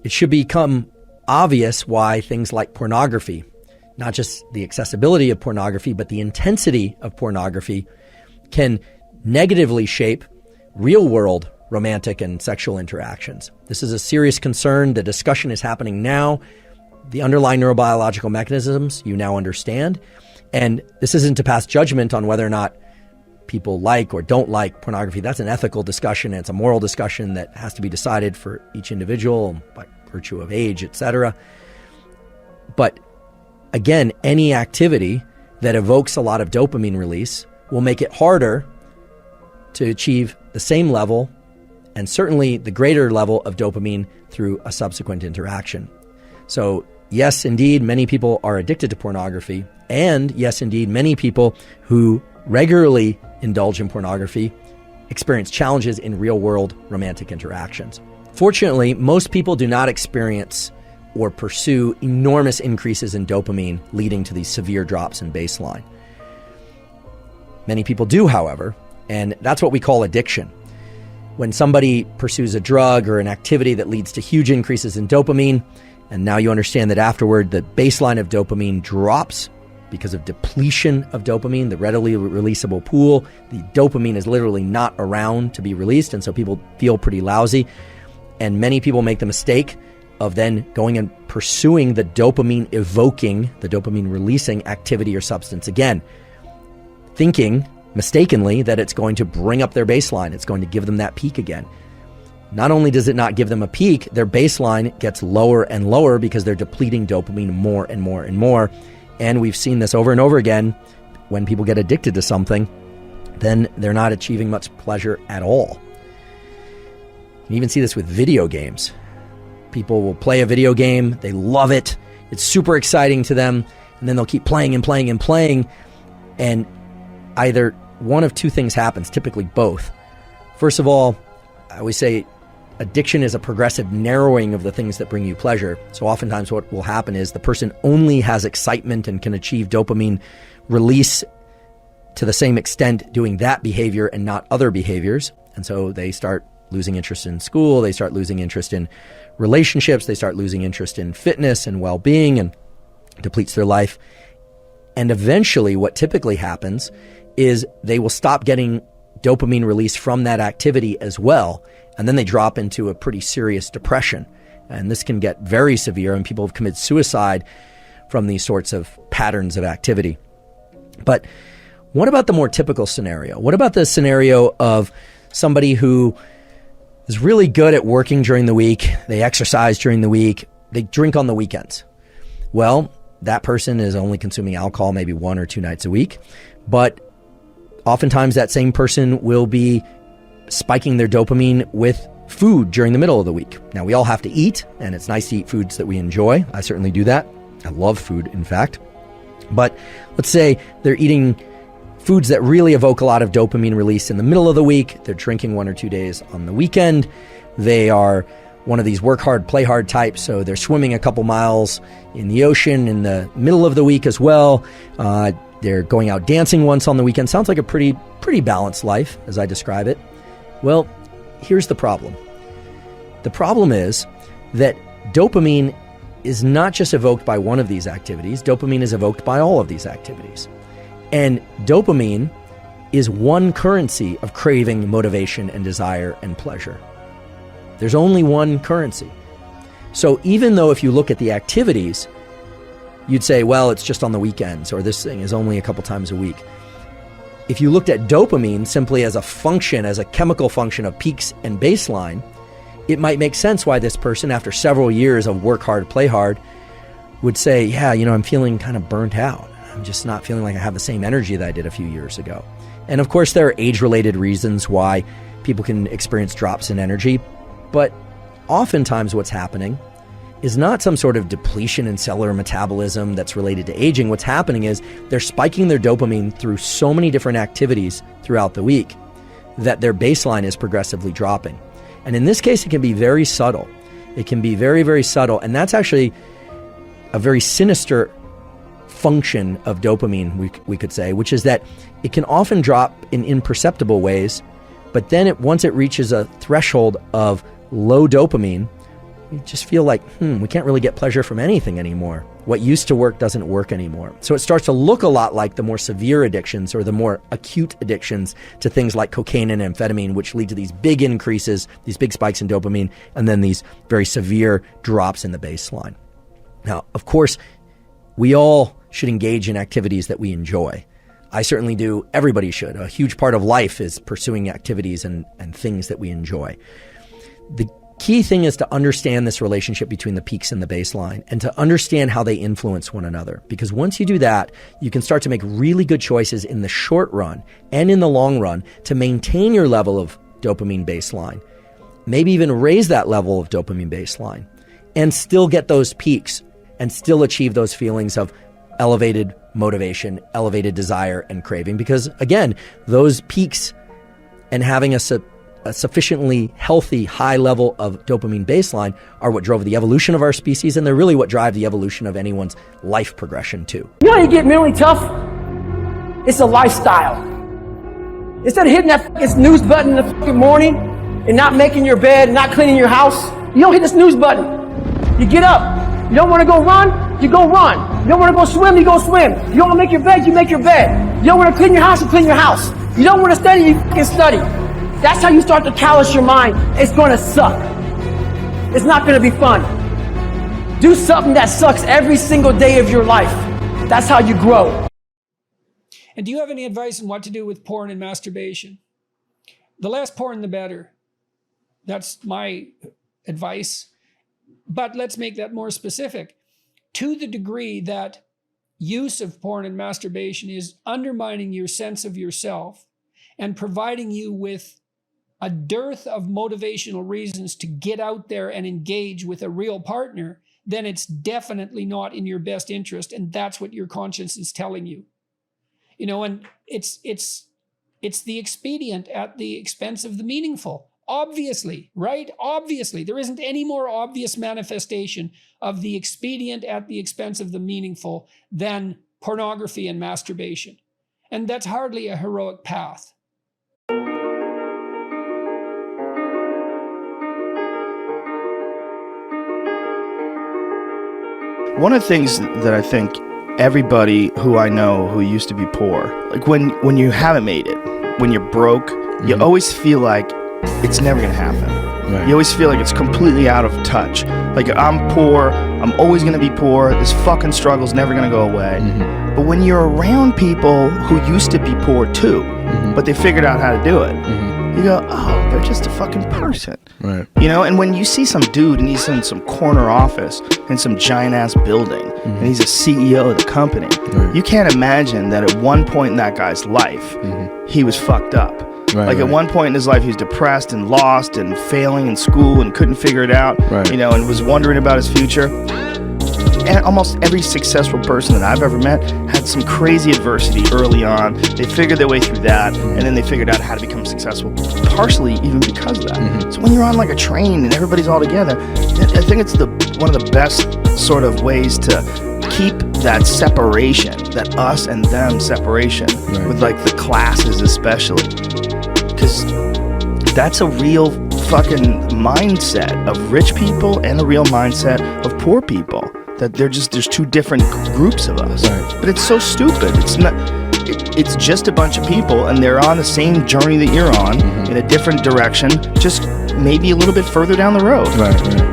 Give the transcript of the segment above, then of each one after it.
it should become obvious why things like pornography, not just the accessibility of pornography, but the intensity of pornography, can negatively shape real-world romantic and sexual interactions. This is a serious concern. The discussion is happening now. The underlying neurobiological mechanisms you now understand. And this isn't to pass judgment on whether or not people like or don't like pornography. That's an ethical discussion. It's a moral discussion that has to be decided for each individual by virtue of age, etc. But again, any activity that evokes a lot of dopamine release will make it harder to achieve the same level and certainly the greater level of dopamine through a subsequent interaction. So yes, indeed, many people are addicted to pornography. And yes, indeed, many people who regularly indulge in pornography experience challenges in real-world romantic interactions. Fortunately, most people do not experience or pursue enormous increases in dopamine leading to these severe drops in baseline. Many people do, however, and that's what we call addiction. When somebody pursues a drug or an activity that leads to huge increases in dopamine, and now you understand that afterward the baseline of dopamine drops because of depletion of dopamine, the readily releasable pool, the dopamine is literally not around to be released, and so people feel pretty lousy. And many people make the mistake of then going and pursuing the dopamine evoking, the dopamine releasing activity or substance again, thinking mistakenly that it's going to bring up their baseline, it's going to give them that peak again. Not only does it not give them a peak, their baseline gets lower and lower because they're depleting dopamine more and more and more. And we've seen this over and over again. When people get addicted to something, then they're not achieving much pleasure at all. You even see this with video games. People will play a video game, they love it, it's super exciting to them, and then they'll keep playing and playing and playing, and either one of two things happens, typically both. First of all, I always say addiction is a progressive narrowing of the things that bring you pleasure. So oftentimes what will happen is the person only has excitement and can achieve dopamine release to the same extent doing that behavior and not other behaviors. And so they start losing interest in school, they start losing interest in relationships, they start losing interest in fitness and well-being, and depletes their life. And eventually what typically happens is they will stop getting dopamine release from that activity as well, and then they drop into a pretty serious depression. And this can get very severe, and people have committed suicide from these sorts of patterns of activity. But what about the more typical scenario? What about the scenario of somebody who is really good at working during the week, they exercise during the week, they drink on the weekends? Well, that person is only consuming alcohol maybe 1 or 2 nights a week, but oftentimes that same person will be spiking their dopamine with food during the middle of the week. Now, we all have to eat, and it's nice to eat foods that we enjoy. I certainly do that. I love food, in fact. But let's say they're eating foods that really evoke a lot of dopamine release in the middle of the week. They're drinking 1 or 2 days on the weekend. They are one of these work hard, play hard types, so they're swimming a couple miles in the ocean in the middle of the week as well. They're going out dancing once on the weekend. Sounds like a pretty balanced life as I describe it. Well, here's the problem. The problem is that dopamine is not just evoked by one of these activities. Dopamine is evoked by all of these activities. And dopamine is one currency of craving, motivation, and desire and pleasure. There's only one currency. So even though if you look at the activities, you'd say, well, it's just on the weekends, or this thing is only a couple times a week. If you looked at dopamine simply as a function, as a chemical function of peaks and baseline, it might make sense why this person, after several years of work hard, play hard, would say, yeah, I'm feeling kind of burnt out. I'm just not feeling like I have the same energy that I did a few years ago. And of course, there are age-related reasons why people can experience drops in energy, but oftentimes what's happening is not some sort of depletion in cellular metabolism that's related to aging. What's happening is they're spiking their dopamine through so many different activities throughout the week that their baseline is progressively dropping. And in this case, it can be very subtle. It can be very, very subtle. And that's actually a very sinister function of dopamine, we could say, which is that it can often drop in imperceptible ways, but then once it reaches a threshold of low dopamine, you just feel like, we can't really get pleasure from anything anymore. What used to work doesn't work anymore. So it starts to look a lot like the more severe addictions or the more acute addictions to things like cocaine and amphetamine, which lead to these big increases, these big spikes in dopamine, and then these very severe drops in the baseline. Now, of course, we all should engage in activities that we enjoy. I certainly do. Everybody should. A huge part of life is pursuing activities and things that we enjoy. The key thing is to understand this relationship between the peaks and the baseline and to understand how they influence one another. Because once you do that, you can start to make really good choices in the short run and in the long run to maintain your level of dopamine baseline, maybe even raise that level of dopamine baseline and still get those peaks and still achieve those feelings of elevated motivation, elevated desire and craving. Because again, those peaks and having a sufficiently healthy high level of dopamine baseline are what drove the evolution of our species, and they're really what drive the evolution of anyone's life progression too. You know how you get mentally tough? It's a lifestyle. Instead of hitting that fucking snooze button in the fucking morning and not making your bed, not cleaning your house, you don't hit the snooze button. You get up. You don't want to go run, you go run. You don't want to go swim, you go swim. You don't want to make your bed, you make your bed. You don't want to clean your house, you clean your house. You don't want to study, you fucking study. That's how you start to callous your mind. It's going to suck. It's not going to be fun. Do something that sucks every single day of your life. That's how you grow. And do you have any advice on what to do with porn and masturbation? The less porn, the better. That's my advice. But let's make that more specific. To the degree that use of porn and masturbation is undermining your sense of yourself and providing you with a dearth of motivational reasons to get out there and engage with a real partner, then it's definitely not in your best interest. And that's what your conscience is telling you. You know, and it's the expedient at the expense of the meaningful. Obviously, right? Obviously, there isn't any more obvious manifestation of the expedient at the expense of the meaningful than pornography and masturbation. And that's hardly a heroic path. One of the things that I think everybody who I know who used to be poor, like when you haven't made it, when you're broke, you always feel like it's never going to happen. Right. You always feel like it's completely out of touch. Like, I'm poor, I'm always going to be poor, this fucking struggle's never going to go away. But when you're around people who used to be poor too, but they figured out how to do it, you go, oh, they're just a fucking person. Right. You know, and when you see some dude and he's in some corner office in some giant ass building and he's a CEO of the company, you can't imagine that at one point in that guy's life, he was fucked up. At one point in his life, he was depressed and lost and failing in school and couldn't figure it out, you know, and was wondering about his future. And almost every successful person that I've ever met had some crazy adversity early on. They figured their way through that, and then they figured out how to become successful, partially even because of that. So when you're on like a train and everybody's all together, I think it's one of the best sort of ways to keep that separation, that us and them separation, with like the classes especially. Because that's a real fucking mindset of rich people and a real mindset of poor people. That there's two different groups of us. But it's so stupid. It's just a bunch of people and they're on the same journey that you're on in a different direction, just maybe a little bit further down the road.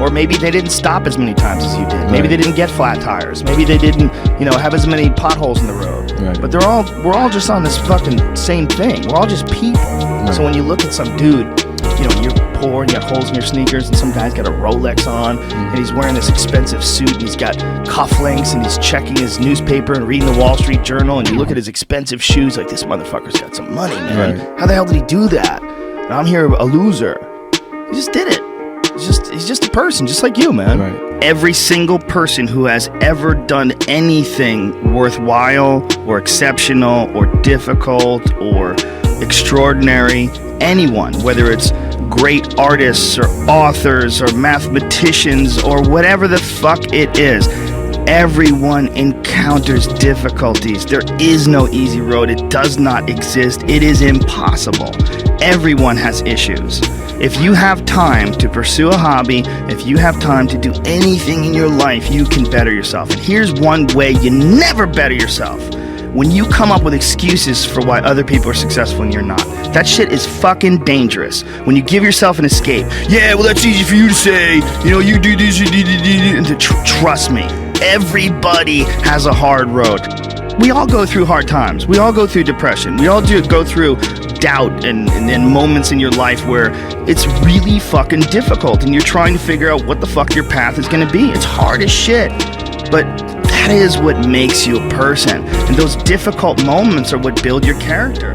Or maybe they didn't stop as many times as you did. Maybe they didn't get flat tires. Maybe they didn't, you know, have as many potholes in the road. But we're all just on this fucking same thing. We're all just people. So when you look at some dude, you know, you're poor and you got holes in your sneakers and some guy's got a Rolex on and he's wearing this expensive suit and he's got cufflinks and he's checking his newspaper and reading the Wall Street Journal, and you look at his expensive shoes like, this motherfucker's got some money, man. How the hell did he do that? And I'm here a loser. He just did it. He's just a person just like you, man. Every single person who has ever done anything worthwhile or exceptional or difficult or extraordinary, anyone, whether it's great artists or authors or mathematicians or whatever the fuck it is, Everyone encounters difficulties. There is no easy road. It does not exist. It is impossible. Everyone has issues. If you have time to pursue a hobby, if you have time to do anything in your life, you can better yourself. And here's one way you never better yourself. When you come up with excuses for why other people are successful and you're not. That shit is fucking dangerous. When you give yourself an escape. Yeah, well, that's easy for you to say. You know, you do this, you do. And to trust me, everybody has a hard road. We all go through hard times. We all go through depression. We all go through doubt and moments in your life where it's really fucking difficult and you're trying to figure out what the fuck your path is going to be. It's hard as shit. But that is what makes you a person. And those difficult moments are what build your character.